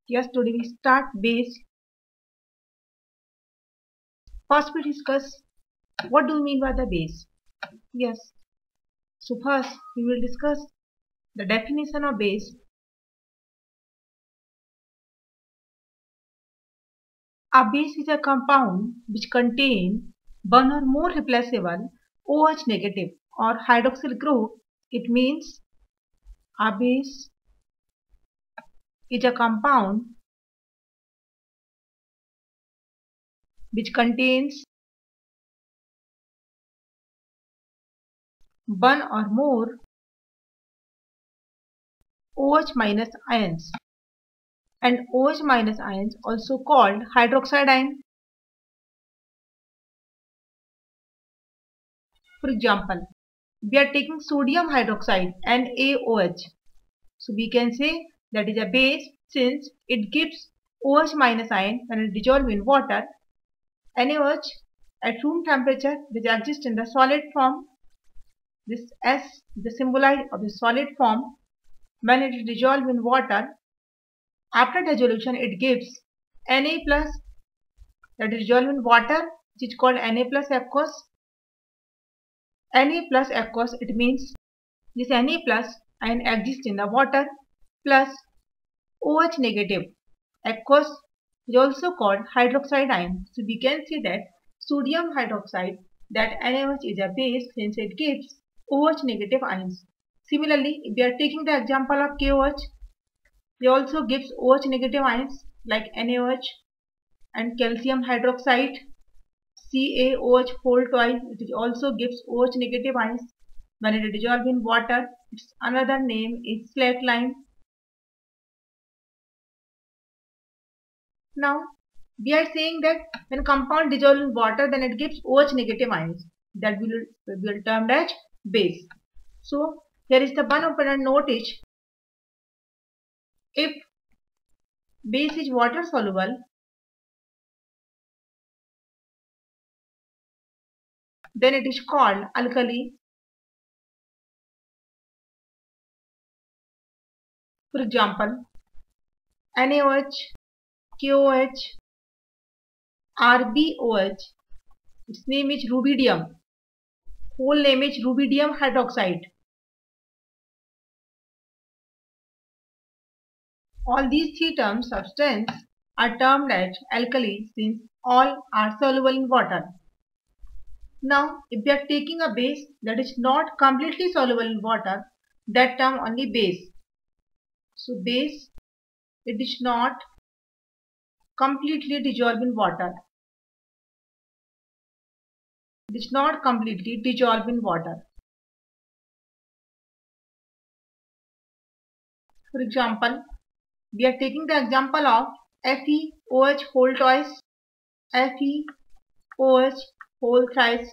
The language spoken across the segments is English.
Yes, today we start base. First we discuss what do we mean by the base. Yes. So first we will discuss the definition of base. A base is a compound which contain one or more replaceable OH negative or hydroxyl group. It means a base is a compound which contains one or more OH minus ions, and OH minus ions also called hydroxide ion. For example, we are taking sodium hydroxide NaOH. So we can say that is a base since it gives OH minus ion when it dissolves in water. NaOH at room temperature which exists in the solid form. This S the symbolize of the solid form. When it is dissolved in water, after dissolution it gives Na plus, that is dissolved in water, which is called Na plus aqueous. Na plus aqueous, it means this Na plus ion exists in the water plus OH negative aqueous is also called hydroxide ion. So we can see that sodium hydroxide, that NaOH is a base since it gives OH negative ions. Similarly, if we are taking the example of KOH, it also gives OH negative ions like NaOH, and calcium hydroxide CaOH whole twice, it also gives OH negative ions. When it is dissolved in water, its another name is slate lime. Now, we are saying that when compound dissolves in water, then it gives OH negative ions. That will termed as base. So, here is the one important note is, if base is water soluble, then it is called alkali. For example, NaOH, KOH, RbOH, its name is rubidium. Whole name is rubidium hydroxide. All these three terms substance are termed as alkali since all are soluble in water. Now, if we are taking a base that is not completely soluble in water, that term only base. So, base, it is not completely dissolved in water. It is not completely dissolved in water. For example, we are taking the example of FeOH whole twice, FeOH whole thrice.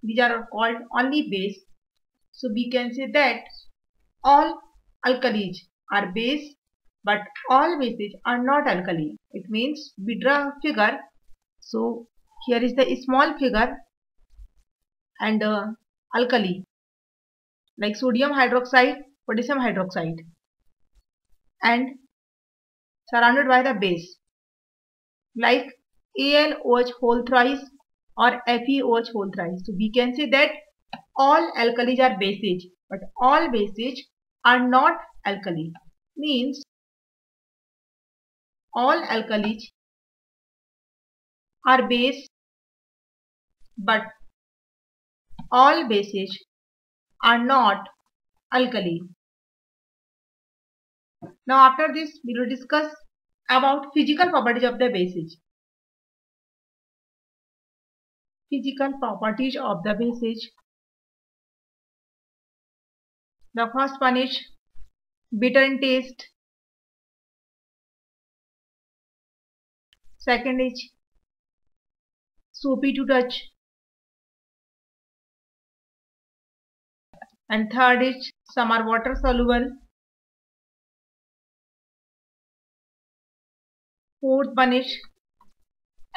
These are called only base. So we can say that all alkalis are base, but all bases are not alkali. It means we draw a figure. So here is the small figure, and alkali like sodium hydroxide, potassium hydroxide, and surrounded by the base like AlOH whole thrice or FeOH whole thrice. So we can say that all alkalis are bases, but all bases are not alkali. Means all alkalis are base, but all bases are not alkali. Now after this we will discuss about physical properties of the bases. Physical properties of the bases. The first one is bitter in taste. Second is soapy to touch. And third is some are water soluble. Fourth one is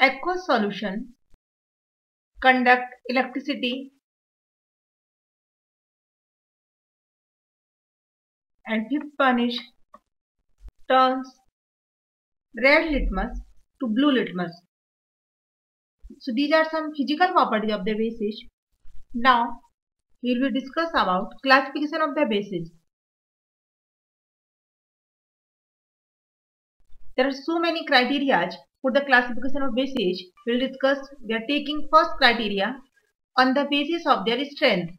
aqueous solution conduct electricity. And fifth one is turns red litmus to blue litmus. So these are some physical properties of the bases. Now we will discuss about classification of the bases. There are so many criteria for the classification of bases. We will discuss. We are taking first criteria on the basis of their strength.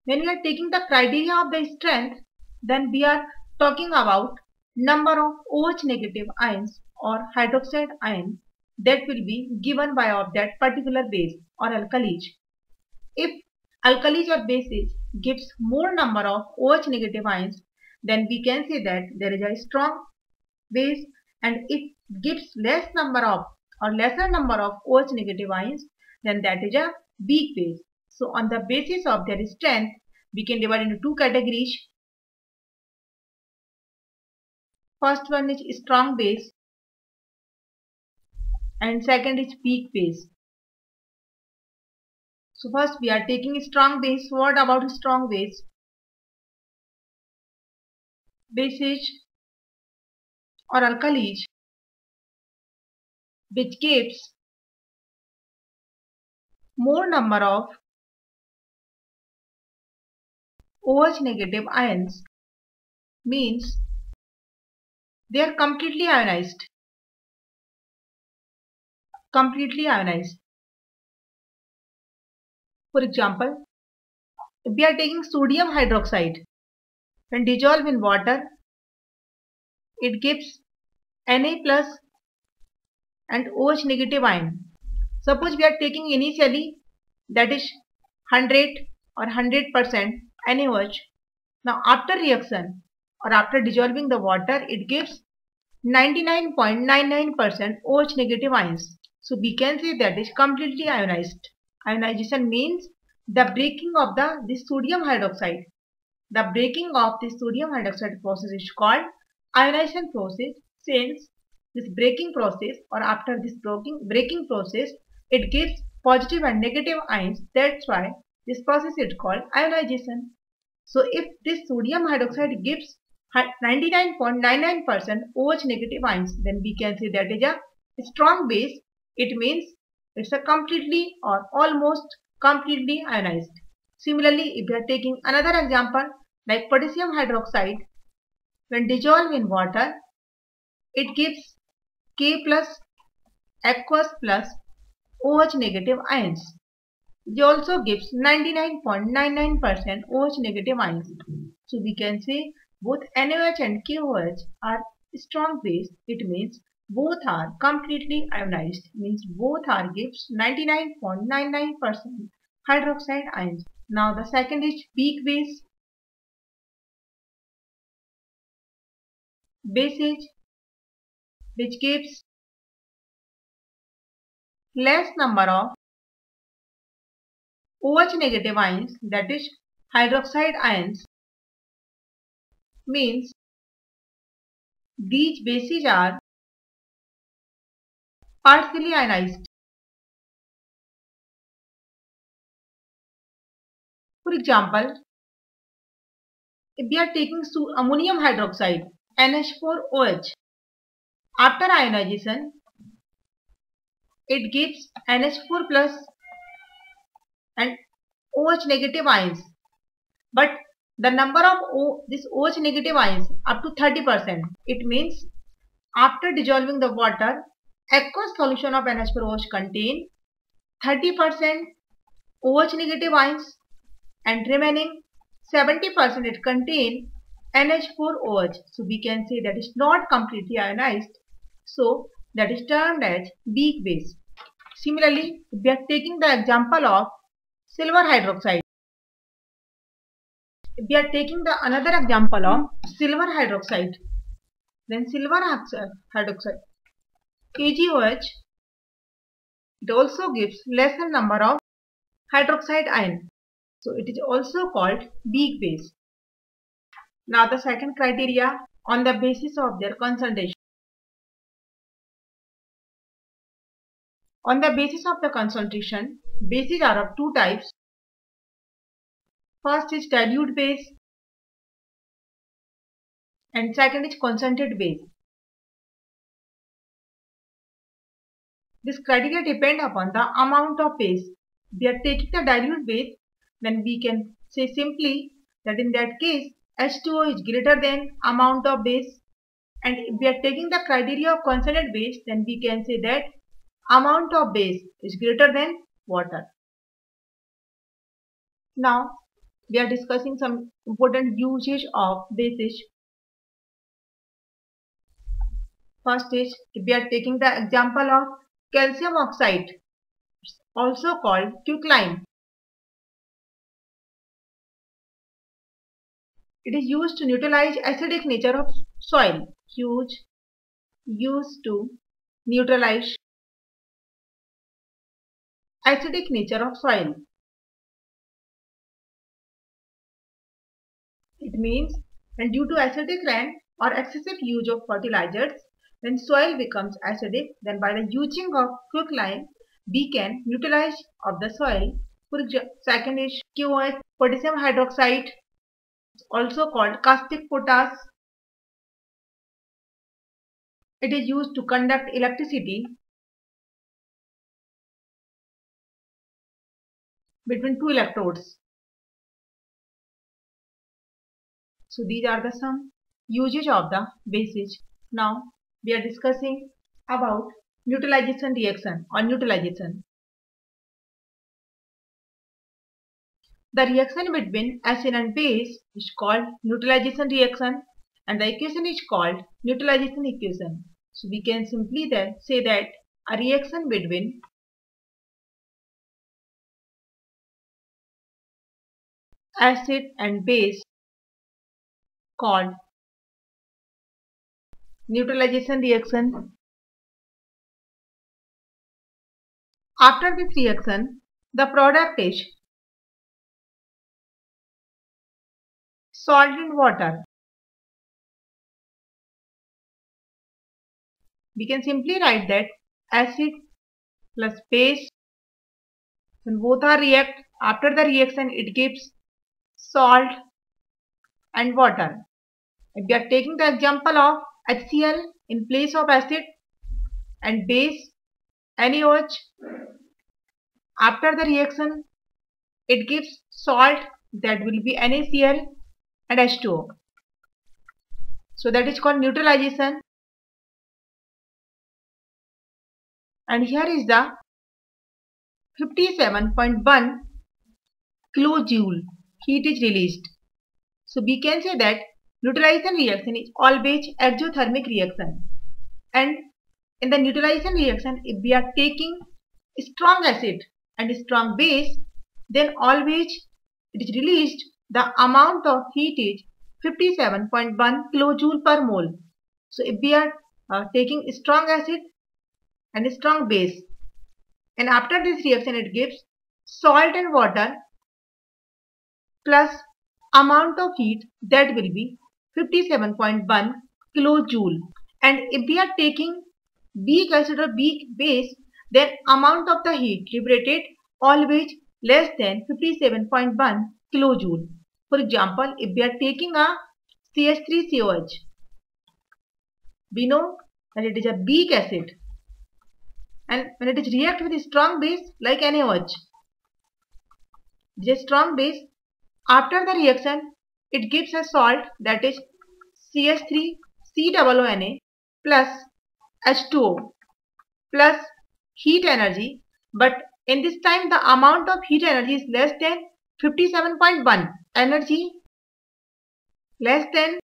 When we are taking the criteria of the strength, then we are talking about number of OH negative ions or hydroxide ion that will be given by of that particular base or alkalis. If alkalis or bases gives more number of OH negative ions, then we can say that there is a strong base, and if gives less number of or lesser number of OH negative ions, then that is a weak base. So on the basis of their strength, we can divide into two categories. First one is strong base and second is weak base. So first we are taking strong base. What about strong base? Bases or alkalis which gives more number of OH negative ions means they are completely ionized. For example, if we are taking sodium hydroxide, when dissolved in water, it gives Na plus and OH negative ion. Suppose we are taking initially that is 100 or 100% NaOH. Now after reaction or after dissolving the water, it gives 99.99% OH negative ions. So we can say that is completely ionized. Ionization means the breaking of this sodium hydroxide. The breaking of this sodium hydroxide process is called ionization process. Since this breaking process or after this breaking process, it gives positive and negative ions. That's why this process is called ionization. So if this sodium hydroxide gives 99.99% OH negative ions, then we can say that is a strong base. It means it's a completely or almost completely ionized. Similarly, if we are taking another example like potassium hydroxide, when dissolved in water, it gives K plus aqueous plus OH negative ions. It also gives 99.99% OH negative ions. So we can say both NaOH and KOH are strong base. It means both are completely ionized. Means both are gives 99.99% hydroxide ions. Now the second is weak base. Bases which gives less number of OH negative ions, that is hydroxide ions, means these bases are partially ionized. For example, if we are taking ammonium hydroxide NH4OH, after ionization it gives NH4 plus and OH negative ions, but the number of this OH negative ions up to 30%. It means after dissolving the water, aqueous solution of NH4OH contain 30% OH negative ions and remaining 70% it contain NH4OH. So we can say that is not completely ionized. So that is termed as weak base. Similarly, we are taking the example of silver hydroxide. If we are taking the another example of silver hydroxide, then silver hydroxide KgOH, it also gives lesser number of hydroxide ion. So it is also called weak base. Now the second criteria on the basis of their concentration. On the basis of the concentration, bases are of two types. First is dilute base and second is concentrated base. This criteria depend upon the amount of base. We are taking the dilute base, then we can say simply that in that case H2O is greater than amount of base. And if we are taking the criteria of concentrated base, then we can say that amount of base is greater than water. Now we are discussing some important usage of bases. First is, if we are taking the example of calcium oxide, also called quicklime. It is used to neutralize acidic nature of soil. Used to neutralize acidic nature of soil. It means when due to acidic rain or excessive use of fertilizers, when soil becomes acidic, then by the using of quicklime, we can neutralize of the soil. For example, second is QoH, potassium hydroxide, also called caustic potash. It is used to conduct electricity between two electrodes. So these are the some usage of the bases. Now we are discussing about neutralization reaction or neutralization. The reaction between acid and base is called neutralization reaction, and the equation is called neutralization equation. So we can simply then say that a reaction between acid and base called neutralization reaction. After this reaction, the product is salt and water. We can simply write that acid plus base, when both are react, after the reaction it gives salt and water. If we are taking the example of HCl in place of acid and base NaOH, after the reaction it gives salt, that will be NaCl and H2O. So that is called neutralization. And here is the 57.1 kilojoule heat is released. So we can say that neutralization reaction is always exothermic reaction. And in the neutralization reaction, if we are taking strong acid and strong base, then always it is released, the amount of heat is 57.1 kilojoule per mole. So if we are taking strong acid and strong base, and after this reaction it gives salt and water plus amount of heat, that will be 57.1 kilojoule. And if we are taking weak acid or weak base, then amount of the heat liberated always less than 57.1 kilojoule. For example, if we are taking a CH3COH, we know that it is a weak acid, and when it is react with a strong base like NaOH, it is a strong base. After the reaction, it gives a salt, that is CH3COONA plus H2O plus heat energy, but in this time the amount of heat energy is less than 57.1, energy less than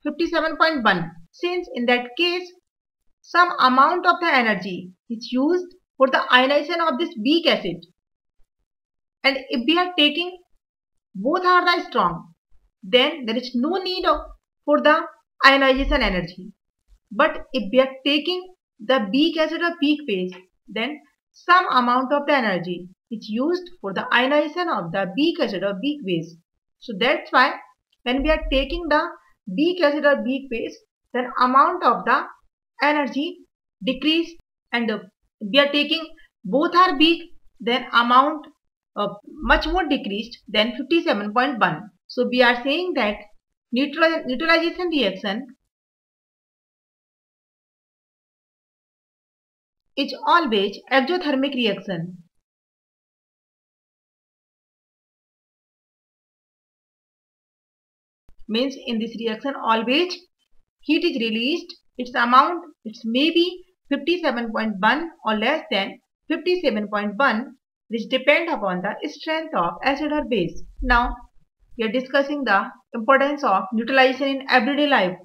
57.1. Since in that case some amount of the energy is used for the ionization of this weak acid, and if we are taking both are the strong, then there is no need for the ionization energy. But if we are taking the weak acid or weak base, then some amount of the energy is used for the ionization of the weak acid or weak base. So that's why when we are taking the weak acid or weak base, then amount of the energy decrease, and we are taking both are weak, then amount much more decreased than 57.1. So we are saying that neutralization reaction is always exothermic reaction. Means in this reaction always heat is released. Its amount, it's maybe 57.1 or less than 57.1, which depend upon the strength of acid or base. Now we are discussing the importance of neutralization in everyday life.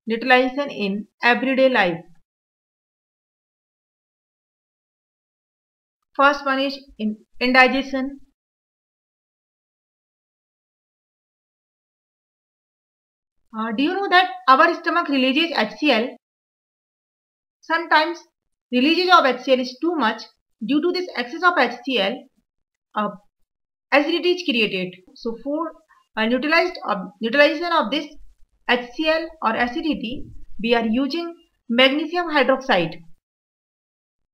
Neutralization in everyday life. First one is in indigestion. Do you know that our stomach releases HCl? Sometimes releases of HCl is too much. Due to this excess of HCl, acidity is created. So for neutralization of this HCl or acidity, we are using magnesium hydroxide.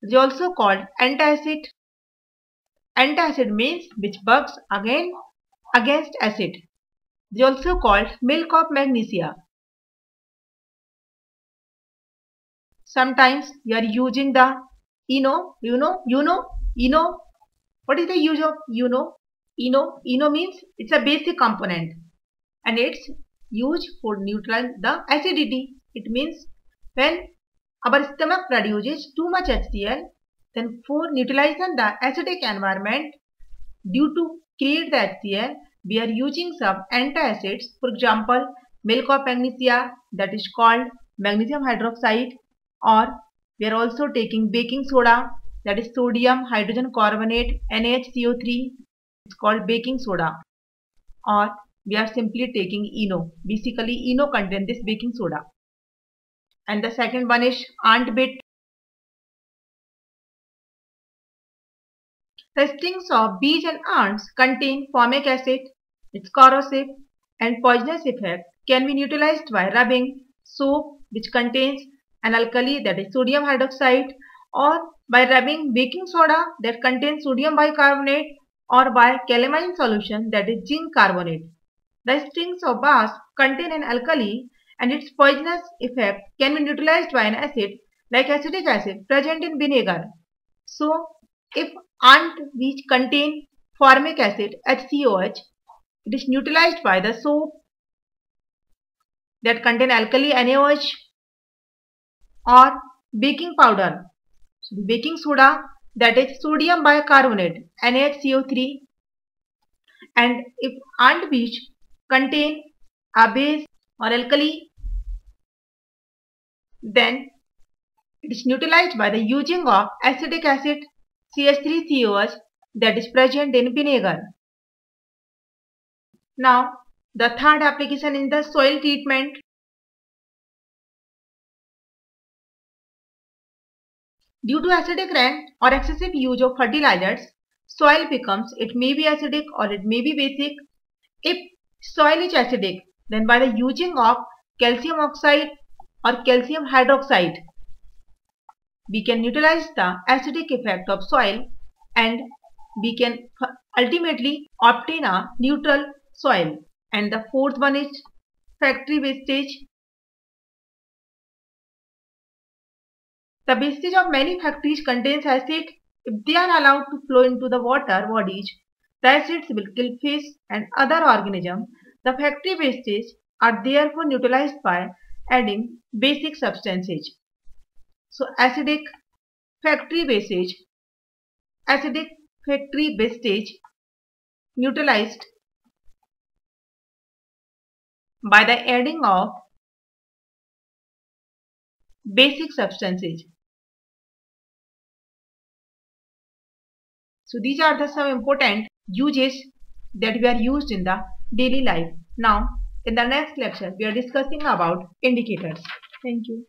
It is also called antacid. Antacid means which works against acid. It is also called milk of magnesia. Sometimes you are using the ENO. ENO. What is the use of ENO? ENO means it's a basic component and it's used for neutralize the acidity. It means when our stomach produces too much HCl, then for neutralizing the acidic environment due to create the HCl, we are using some antacids. For example, milk of magnesia, that is called magnesium hydroxide, or we are also taking baking soda, that is sodium hydrogen carbonate NaHCO3, it's called baking soda, or we are simply taking ENO. Basically ENO contains this baking soda. And the second one is ant bit. The stings of bees and ants contain formic acid. Its corrosive and poisonous effect can be neutralized by rubbing soap which contains an alkali, that is sodium hydroxide, or by rubbing baking soda that contains sodium bicarbonate, or by calamine solution, that is zinc carbonate. The stings of wasp contain an alkali and its poisonous effect can be neutralized by an acid like acetic acid present in vinegar. So if ant which contain formic acid HCOH, it is neutralized by the soap that contain alkali NaOH, or baking powder, so baking soda, that is sodium bicarbonate NaHCO3, and if ant beach contain a base or alkali, then it is neutralized by the using of acetic acid CH3COH that is present in vinegar. Now the third application in the soil treatment. Due to acidic rain or excessive use of fertilizers, soil becomes, it may be acidic or it may be basic. If soil is acidic, then by the using of calcium oxide or calcium hydroxide, we can neutralize the acidic effect of soil and we can ultimately obtain a neutral soil. And the fourth one is factory wastage. The wastage of many factories contains acid. If they are allowed to flow into the water bodies, the acids will kill fish and other organisms. The factory wastage are therefore neutralized by adding basic substances. So acidic factory wastage neutralized by the adding of basic substances. So these are the some important uses that we are used in the daily life. Now in the next lecture we are discussing about indicators. Thank you.